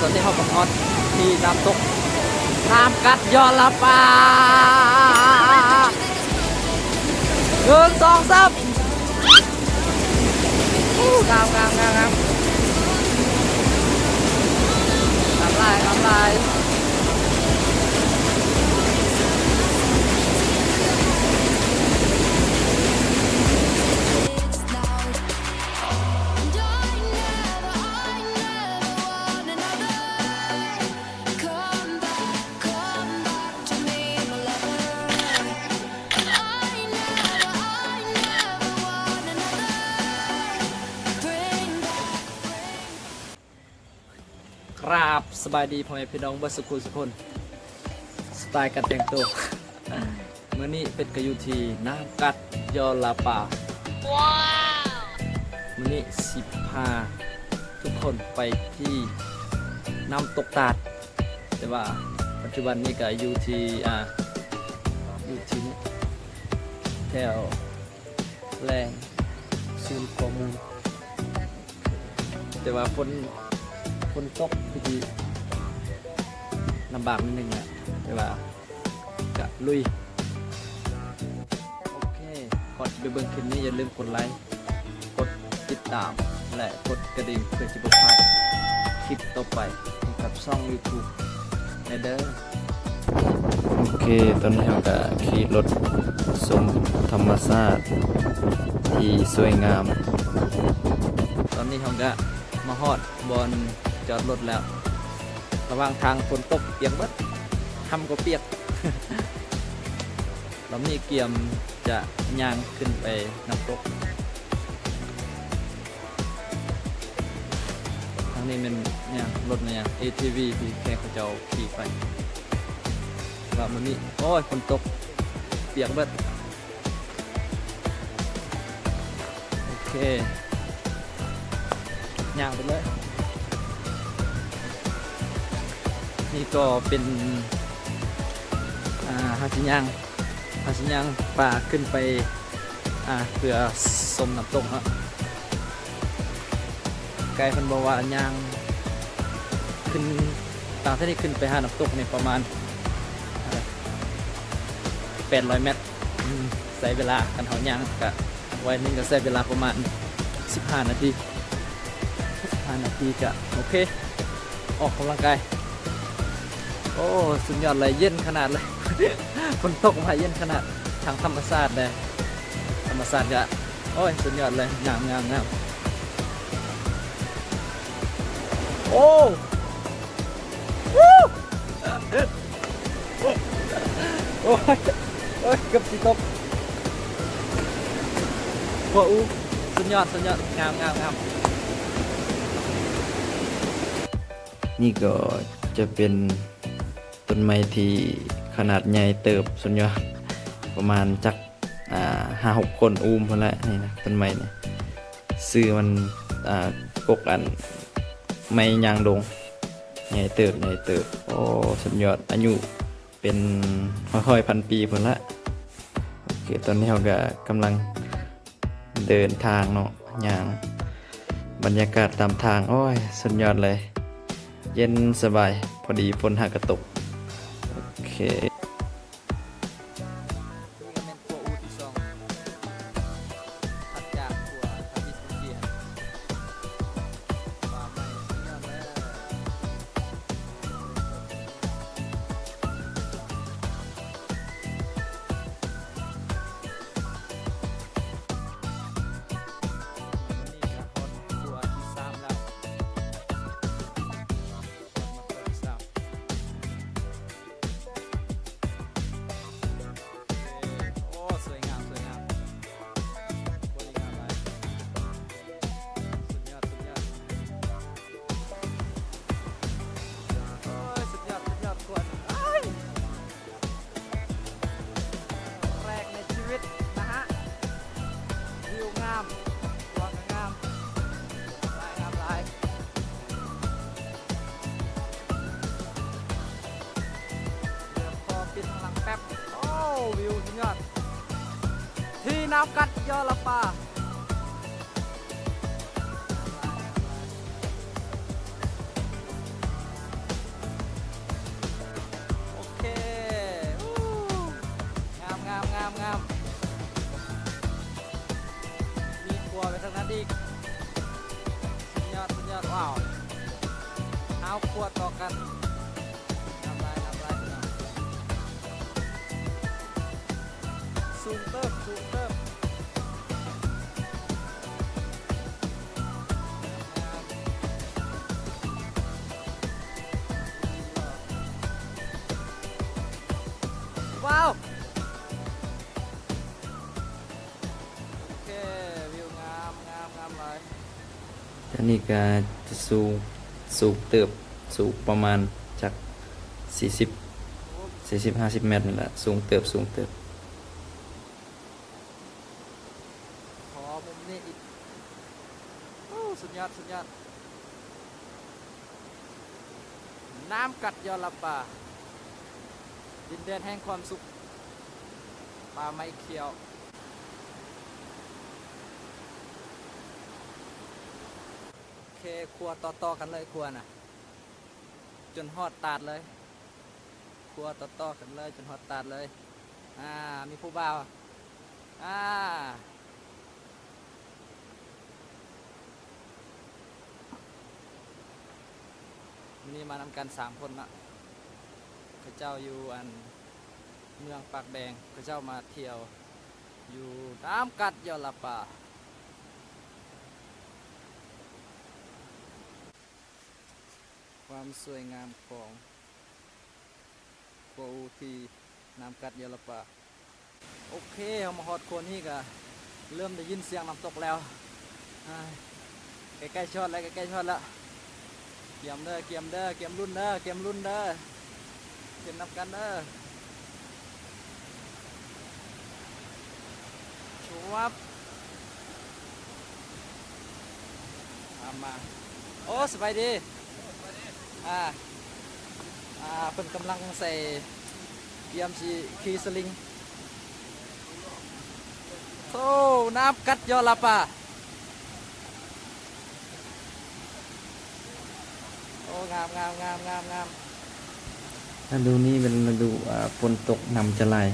ตอนนี้เขากำลังที่น้ำตกน้ำกัดยอละปา1 2 3งามงามงามงามน้ำลายน้ำลายครับสบายดีพ่อแม่พี่น้องบัสกุลสุคนสไตล์การแต่งตัวเมื่อนี้เป็นกระยุทีน้ำกัดยอลาปาว้าวเมื่อนี้15ทุกคนไปที่น้ำตกตาดแต่ว่าปัจจุบันนี้ก็อยู่ที่อยู่ที่นี่แถวแรงศูนย์ข้อมูลแต่ว่าฝนตกพอดีลำบากนิดนึงนะแต่ว่ากะลุยโอเคก่อนจะไปเบิ่งคลิปนี้อย่าลืมกดไลค์กดติดตามและกดกระดิ่งเพื่อจะไม่พลาดคลิปต่อไปกับช่อง YouTube ในเด้อโอเคตอนนี้เราก็ขี่รถชมธรรมชาติที่สวยงามตอนนี้เราก็มาฮอดบนจอดรถแล้วระหว่างทางฝนตกเปียกเบิดทำก็เปียก เรามีเกียมจะย่างขึ้นไปน้ำตกทางนี้เป็นเนี่ยรถเนี่ย ATV ที่แค่เขาจะขี่ไปว่ามันนี่โอ้ยฝนตกเปียกเบิดโอเคย่างไปเลยนี่ก็เป็นฮาชิยังป่าขึ้นไปเพื่อสมน้ำตกฮะไกลพันบอกว่าย่างขึ้นต่างที่นี่ขึ้นไปหาน้ำตกเนี่ยประมาณ800 เมตรใช้เวลากันเขาย่างกับไว้นึงก็ใช้เวลาประมาณ15 นาทีก็โอเคออกกำลังกายโอ้สุดยอดเลยเย็นขนาดเลย ฝนตกมาเย็นขนาดทางธรรมชาติเลยธรรมชาติก็โอ้ยสุดยอดเลยงามโอ้โอ้ยเกือบสิตกโอ้สุดยอดงามนี่ก็จะเป็นต้นไม้ที่ขนาดใหญ่เติบส่วนใหญ่ประมาณจัก5-6 คนอุ้มพอละนี่นะต้นไม้เนี่ยซื้อมันกกอันไม้ยางดงใหญ่เติบโอ้สุดยอดอายุเป็นค่อยๆ1,000 ปีพอละโอเคตอนนี้เราก็กำลังเดินทางเนาะย่างบรรยากาศตามทางโอ้ยสุดยอดเลยเย็นสบายพอดีฝนหากระตกโอเควิวสุดยอดที่น้ำกัดยอละปา อีกสุดยอดว้าวเอาขวดต่อกันน้ำลายสูงเติบว้าวโอเควิวงามเลยอันนี้ก็จะสูงเติบสูงประมาณจาก40-50 เมตรนี่แหละสูงเติบขอมุมนี้อีกโอ้สุดยอดน้ำกัดยอละป่าดินแดนแห่งความสุขป่าไม้เขียวโอเคครัวต่อกันเลยครัวน่ะจนฮอดตาดเลยครัวต่อกันเลยจนฮอดตาดเลยมีผู้บ่าวนี่มานำกัน3 คนนะพระเจ้าอยู่เมืองปากแดงพระเจ้ามาเที่ยวอยู่น้ำกัดยอละป่าความสวยงามของกัวอูที่น้ำกัดยอละป่าโอเคเรามาฮอดโคนนี้ก็เริ่มได้ยินเสียงน้ำตกแล้วใกล้ๆช็อตแล้วเกียมรุ่นเกียมนับกันชวับมาโอ้สบายดีเป็นกำลังใส่เกียมขี่สลิงโอ้น้ำกัดยอละป่าโอ้งามถ้าดูนี่เป็นมาดูฝนตกนำจะลาย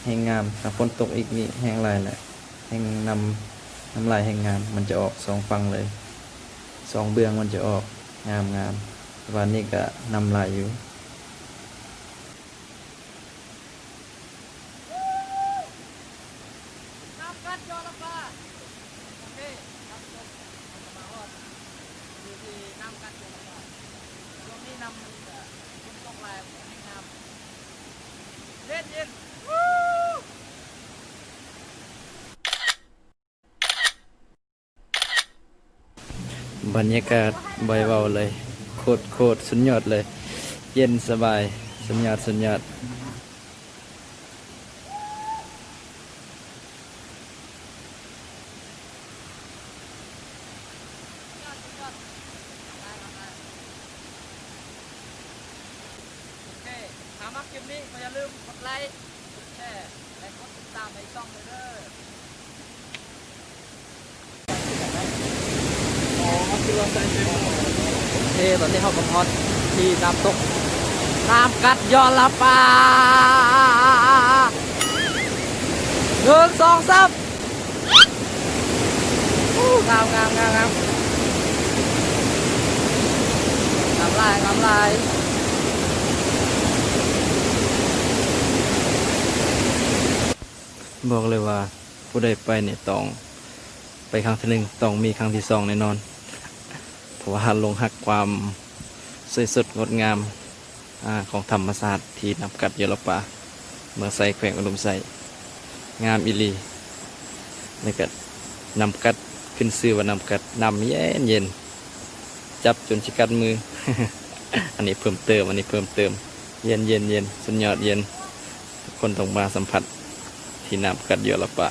แห้งงามถ้าฝนตกอีกนี่แห้งลายแหละแห้งน้ำลายแห้งงามมันจะออก2 ฝั่งเลย2 เบื้องมันจะออกงามวันนี้ก็นำลายอยู่น้ำกัดยอละป่าโอเคครับผมมาฮอดอยู่ที่น้ำกัดยอละป่าตรงนี้นำฝนตกลายแห้งงามเย็นบรรยากาศใบเบาเลยโคตรสุดยอดเลยเย็นสบายสุดยอดโอเคถ้ามาคลิปนี้ก็อย่าลืมกดไลค์กดแชร์และกดติดตามในช่องเลยเด้อโอเคตอนนี้เขากำลังที่น้ำตกน้ำกัดยอละป่า1 2 3งามน้ำลายบอกเลยว่าผู้ใดไปเนี่ยต้องไปครั้งที่ 1ต้องมีครั้งที่ 2แน่นอนเพราะว่าลงหักความสวยสดงดงามของธรรมศาสตร์ที่น้ำกัดยอละป่าเมืองไซแขวงอุดมไซงามอิลีแล้วก็น้ำกัดขึ้นชื่อว่าน้ำกัดน้ำเย็นจับจนชิกัดมือ อันนี้เพิ่มเติมเย็นสุดยอดเย็นทุกคนต้องมาสัมผัสที่น้ำกัดยอละป่า